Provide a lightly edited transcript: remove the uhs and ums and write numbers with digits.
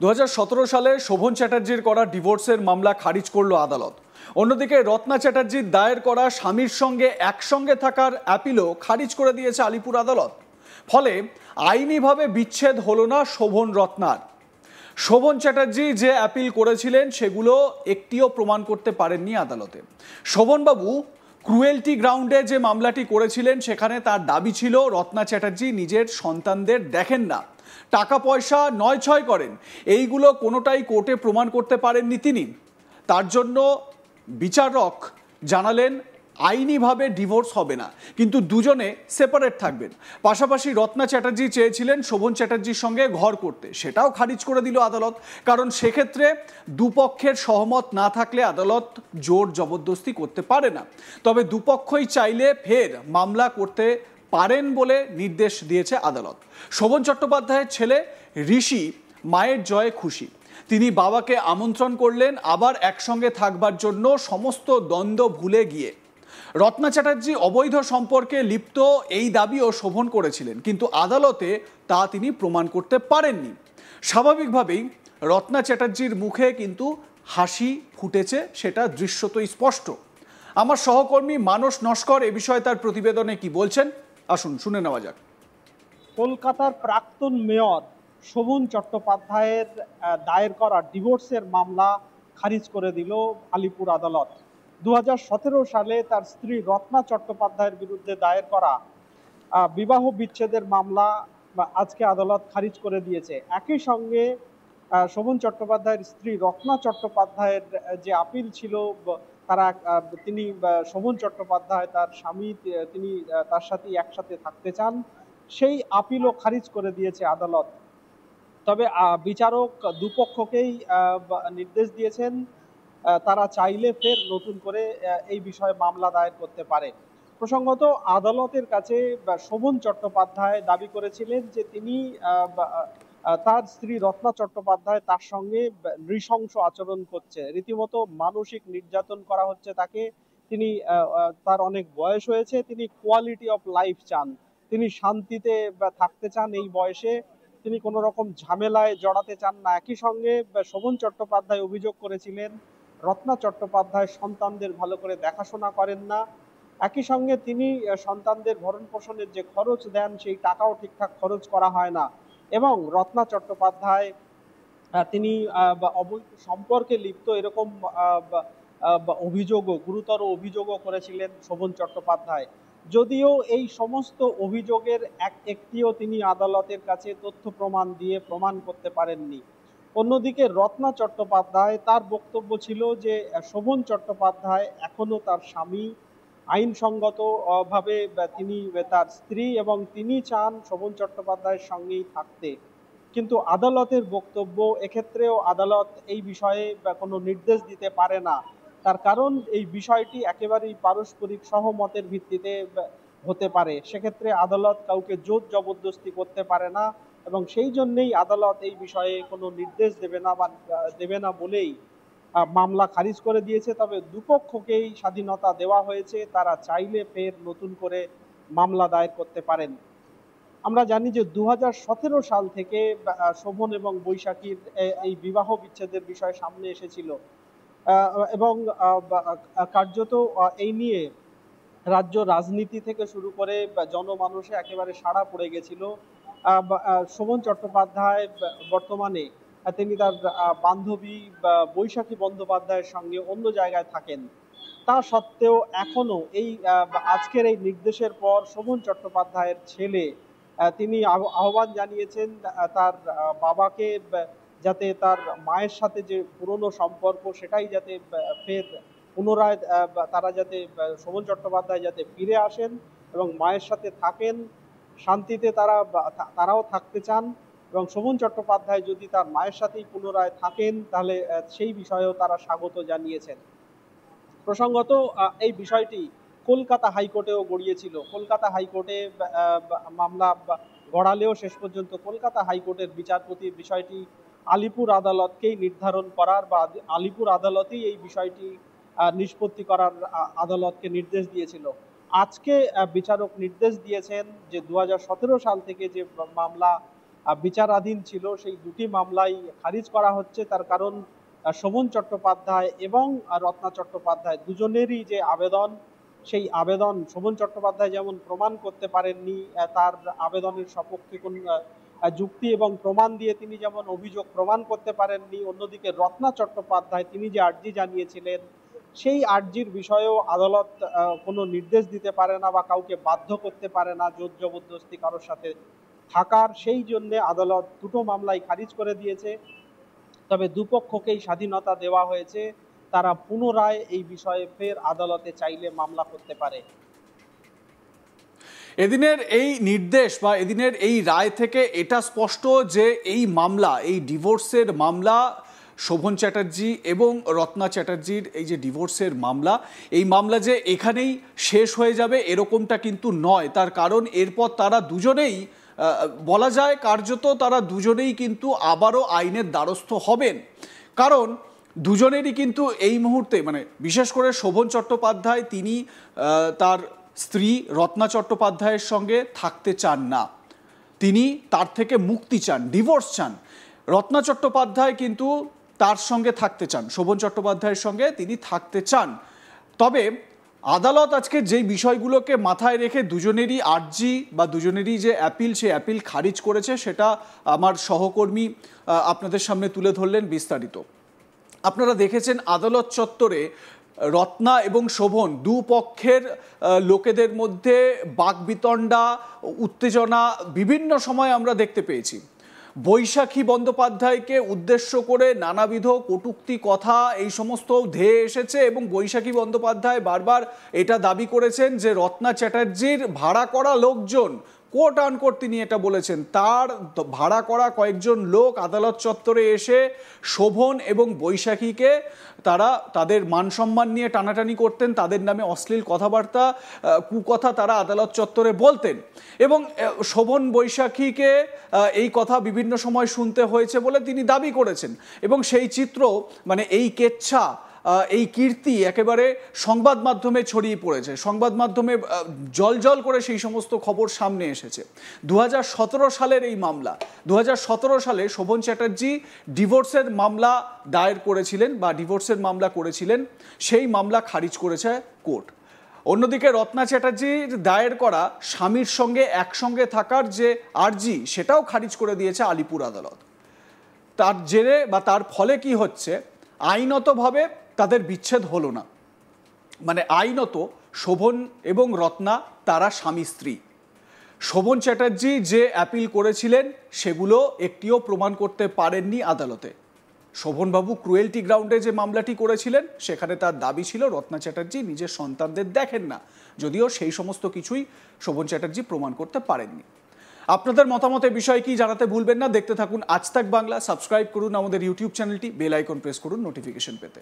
2017 সালে শোভন চ্যাটার্জির করা ডিভোর্সের মামলা খারিজ করল আদালত। অন্যদিকে রত্না চ্যাটার্জির দায়ের করা স্বামীর সঙ্গে একসঙ্গে থাকার অ্যাপিলও খারিজ করে দিয়েছে আলিপুর আদালত। ফলে আইনিভাবে বিচ্ছেদ হলো না শোভন রত্নার। শোভন চ্যাটার্জি যে অ্যাপিল করেছিলেন সেগুলো একটিও প্রমাণ করতে পারেননি আদালতে। শোভনবাবু ক্রুয়েলটি গ্রাউন্ডে যে মামলাটি করেছিলেন সেখানে তার দাবি ছিল রত্না চ্যাটার্জি নিজের সন্তানদের দেখেন না, টাকা পয়সা নয় ছয় করেন। এইগুলো কোনোটাই কোর্টে প্রমাণ করতে পারেননি তিনি। তার জন্য বিচারক জানালেন আইনিভাবে ডিভোর্স হবে না, কিন্তু দুজনে সেপারেট থাকবেন। পাশাপাশি রত্না চ্যাটার্জি চেয়েছিলেন শোভন চ্যাটার্জির সঙ্গে ঘর করতে, সেটাও খারিজ করে দিল আদালত। কারণ সেক্ষেত্রে দুপক্ষের সহমত না থাকলে আদালত জোর জবরদস্তি করতে পারে না। তবে দুপক্ষই চাইলে ফের মামলা করতে পারেন বলে নির্দেশ দিয়েছে আদালত। শোভন চট্টোপাধ্যায়ের ছেলে ঋষি মায়ের জয়ে খুশি। তিনি বাবাকে আমন্ত্রণ করলেন আবার একসঙ্গে থাকবার জন্য, সমস্ত দ্বন্দ্ব ভুলে গিয়ে। রত্না চ্যাটার্জি অবৈধ সম্পর্কে লিপ্ত এই দাবিও শোভন করেছিলেন, কিন্তু আদালতে তা তিনি প্রমাণ করতে পারেননি। স্বাভাবিকভাবেই রত্না চ্যাটার্জির মুখে কিন্তু হাসি ফুটেছে, সেটা দৃশ্যতই স্পষ্ট। আমার সহকর্মী মানস নস্কর এ বিষয়ে তার প্রতিবেদনে কি বলছেন আসুন শুনে নেওয়া যাক। কলকাতার প্রাক্তন মেয়র শোভন চট্টোপাধ্যায়ের দায়ের করা ডিভোর্সের মামলা খারিজ করে দিল আলিপুর আদালত। 2017 সালে তার স্ত্রী রত্না চট্টোপাধ্যায়ের বিরুদ্ধে দায়ের করা বিবাহ বিচ্ছেদের মামলা আজকে আদালত খারিজ করে দিয়েছে। একই সঙ্গে শোভন চট্টোপাধ্যায়ের স্ত্রী রত্না চট্টোপাধ্যায়ের যে আপিল ছিল, তিনি শোভন চট্টোপাধ্যায় তার স্বামী, তিনি তার সাথে একসাথে থাকতে চান, সেই আপিলও খারিজ করে দিয়েছে আদালত। তবে বিচারক দুপক্ষকেই নির্দেশ দিয়েছেন তারা চাইলে ফের নতুন করে এই বিষয়ে মামলা দায়ের করতে পারে। প্রসঙ্গত আদালতের কাছে শোভন চট্টোপাধ্যায় দাবি করেছিলেন যে তিনি তার স্ত্রী রত্না চট্টোপাধ্যায় তার সঙ্গে নৃশংস আচরণ করছে, রীতিমতো মানসিক নির্যাতন করা হচ্ছে তাকে। তিনি তার অনেক বয়স হয়েছে, তিনি কোয়ালিটি অফ লাইফ চান, তিনি শান্তিতে থাকতে চান এই বয়সে, তিনি কোনো রকম ঝামেলায় জড়াতে চান না। একই সঙ্গে শোভন চট্টোপাধ্যায় অভিযোগ করেছিলেন রত্না চট্টোপাধ্যায় সন্তানদের ভালো করে দেখাশোনা করেন না। একই সঙ্গে তিনি সন্তানদের ভরণ পোষণের যে খরচ দেন সেই টাকাও ঠিকঠাক খরচ করা হয় না। এবং রত্না চট্টোপাধ্যায় তিনি অবৈধ সম্পর্কে লিপ্ত এরকম অভিযোগও, গুরুতর অভিযোগও করেছিলেন শোভন চট্টোপাধ্যায়। যদিও এই সমস্ত অভিযোগের একটিও তিনি আদালতের কাছে তথ্য প্রমাণ দিয়ে প্রমাণ করতে পারেননি। অন্যদিকে রত্না চট্টোপাধ্যায় তার বক্তব্য ছিল যে শোভন চট্টোপাধ্যায় এখনো তার স্বামী, আইনসঙ্গত ভাবে তিনি তার স্ত্রী এবং তিনি চান শোভন চট্টোপাধ্যায়ের সঙ্গেই থাকতে। কিন্তু আদালতের বক্তব্য, এক্ষেত্রেও আদালত এই বিষয়ে কোনো নির্দেশ দিতে পারে না। তার কারণ এই বিষয়টি একেবারেই পারস্পরিক সহমতের ভিত্তিতে হতে পারে, সেক্ষেত্রে আদালত কাউকে জোর জবরদস্তি করতে পারে না এবং সেই জন্যেই আদালত এই বিষয়ে কোনো নির্দেশ দেবে না বলেই মামলা খারিজ করে দিয়েছে। তবে দুপক্ষকেই স্বাধীনতা দেওয়া হয়েছে, তারা চাইলে ফের নতুন করে মামলা দায়ের করতে পারেন। আমরা জানি যে 2017 সাল থেকে শোভন এবং বৈশাখীর এই বিবাহ বিচ্ছেদের বিষয় সামনে এসেছিল এবং কার্যত এই নিয়ে রাজ্য রাজনীতি থেকে শুরু করে জনমানুষে একেবারে সাড়া পড়ে গেছিল। শোভন চট্টোপাধ্যায় বর্তমানে তিনি তার বান্ধবী বৈশাখী বন্দ্যোপাধ্যায়ের সঙ্গে অন্য জায়গায় থাকেন। তা সত্ত্বেও এখনো এই আজকের এই নির্দেশের পর শোভন চট্টোপাধ্যায়ের ছেলে তিনি আহ্বান জানিয়েছেন তার বাবাকে যাতে তার মায়ের সাথে যে পুরনো সম্পর্ক সেটাই যাতে ফের পুনরায় তারা যাতে শোভন চট্টোপাধ্যায় যাতে ফিরে আসেন এবং মায়ের সাথে থাকেন, শান্তিতে তারাও থাকতে চান এবং শোভন চট্টোপাধ্যায় যদি তার মায়ের সাথেই পুনরায় থাকেন তাহলে সেই বিষয়েও তারা স্বাগত জানিয়েছেন। প্রসঙ্গত এই বিষয়টি কলকাতা হাইকোর্টেও গড়িয়েছিল। কলকাতা হাইকোর্টে মামলা গড়ালেও শেষ পর্যন্ত কলকাতা হাইকোর্টের বিচারপতি বিষয়টি আলিপুর আদালতকেই নির্ধারণ করার বা আলিপুর আদালতেই এই বিষয়টি নিষ্পত্তি করার আদালতকে নির্দেশ দিয়েছিল। আজকে বিচারক নির্দেশ দিয়েছেন যে 2017 সাল থেকে যে মামলা বিচারাধীন ছিল, সেই দুটি মামলাই খারিজ করা হচ্ছে। তার কারণ শোভন চট্টোপাধ্যায় এবং রত্না চট্টোপাধ্যায় দুজনেরই যে আবেদন, সেই আবেদন শোভন চট্টোপাধ্যায় যেমন প্রমাণ করতে পারেননি, তার আবেদনের সপক্ষে কোন যুক্তি এবং প্রমাণ দিয়ে তিনি যেমন অভিযোগ প্রমাণ করতে পারেননি, অন্যদিকে রত্না চট্টোপাধ্যায় তিনি যে আর্জি জানিয়েছিলেন সেই আর্জির বিষয়েও আদালত কোনো নির্দেশ দিতে পারে না বা কাউকে বাধ্য করতে পারে না জোর জবরদস্তি কারোর সাথে থাকার। সেই জন্যে আদালত দুটো মামলাই খারিজ করে দিয়েছে। তবে দুপক্ষকেই স্বাধীনতা দেওয়া হয়েছে, তারা পুনরায় এই বিষয়ে ফের আদালতে চাইলে মামলা করতে পারে। এদিনের এই নির্দেশ বা এদিনের এই রায় থেকে এটা স্পষ্ট যে এই মামলা, এই ডিভোর্সের মামলা, শোভন চ্যাটার্জি এবং রত্না চ্যাটার্জির এই যে ডিভোর্সের মামলা, এই মামলা যে এখানেই শেষ হয়ে যাবে এরকমটা কিন্তু নয়। তার কারণ এরপর তারা দুজনেই বলা যায় কার্যত তারা দুজনেই কিন্তু আবারও আইনের দ্বারস্থ হবেন। কারণ দুজনেরই কিন্তু এই মুহূর্তে মানে বিশেষ করে শোভন চট্টোপাধ্যায় তিনি তার স্ত্রী রত্না চট্টোপাধ্যায়ের সঙ্গে থাকতে চান না, তিনি তার থেকে মুক্তি চান, ডিভোর্স চান। রত্না চট্টোপাধ্যায় কিন্তু তার সঙ্গে থাকতে চান, শোভন চট্টোপাধ্যায়ের সঙ্গে তিনি থাকতে চান। তবে আদালত আজকে যেই বিষয়গুলোকে মাথায় রেখে দুজনেরই আর্জি বা দুজনেরই যে অ্যাপিল, সেই অ্যাপিল খারিজ করেছে সেটা আমার সহকর্মী আপনাদের সামনে তুলে ধরলেন বিস্তারিত। আপনারা দেখেছেন আদালত চত্বরে রত্না এবং শোভন দুপক্ষের লোকেদের মধ্যে বাকবিতণ্ডা, উত্তেজনা বিভিন্ন সময় আমরা দেখতে পেয়েছি। বৈশাখী বন্দ্যোপাধ্যায়কে উদ্দেশ্য করে নানাবিধ কটূক্তি কথা এই সমস্ত ধেয়ে এসেছে এবং বৈশাখী বন্দ্যোপাধ্যায় বারবার এটা দাবি করেছেন যে রত্না চ্যাটার্জির ভাড়া করা লোকজন, কোট আনকোট তিনি এটা বলেছেন, তার ভাড়া করা কয়েকজন লোক আদালত চত্বরে এসে শোভন এবং বৈশাখীকে তারা তাদের মান সম্মান নিয়ে টানাটানি করতেন, তাদের নামে অশ্লীল কথাবার্তা, কুকথা তারা আদালত চত্বরে বলতেন এবং শোভন বৈশাখীকে এই কথা বিভিন্ন সময় শুনতে হয়েছে বলে তিনি দাবি করেছেন। এবং সেই চিত্র মানে এই কেচ্ছা, এই কীর্তি একেবারে সংবাদ মাধ্যমে ছড়িয়ে পড়েছে, সংবাদ মাধ্যমে জল করে সেই সমস্ত খবর সামনে এসেছে। 2017 সালের এই মামলা, 2017 সালে শোভন চ্যাটার্জি ডিভোর্সের মামলা দায়ের করেছিলেন বা ডিভোর্সের মামলা করেছিলেন, সেই মামলা খারিজ করেছে কোর্ট। অন্যদিকে রত্না চ্যাটার্জির দায়ের করা স্বামীর সঙ্গে একসঙ্গে থাকার যে আর্জি সেটাও খারিজ করে দিয়েছে আলিপুর আদালত। তার জেরে বা তার ফলে কি হচ্ছে, আইনতভাবে তাদের বিচ্ছেদ হলো না, মানে আইনত শোভন এবং রত্না তারা স্বামী স্ত্রী। শোভন চ্যাটার্জি যে অ্যাপিল করেছিলেন সেগুলো একটিও প্রমাণ করতে পারেননি আদালতে। শোভনবাবু ক্রুয়েলটি গ্রাউন্ডে যে মামলাটি করেছিলেন সেখানে তার দাবি ছিল রত্না চ্যাটার্জি নিজের সন্তানদের দেখেন না, যদিও সেই সমস্ত কিছুই শোভন চ্যাটার্জি প্রমাণ করতে পারেননি। আপনাদের মতামতের বিষয় কি জানাতে ভুলবেন না। দেখতে থাকুন আজ তাক বাংলা, সাবস্ক্রাইব করুন আমাদের ইউটিউব চ্যানেলটি, বেল আইকন প্রেস করুন নোটিফিকেশন পেতে।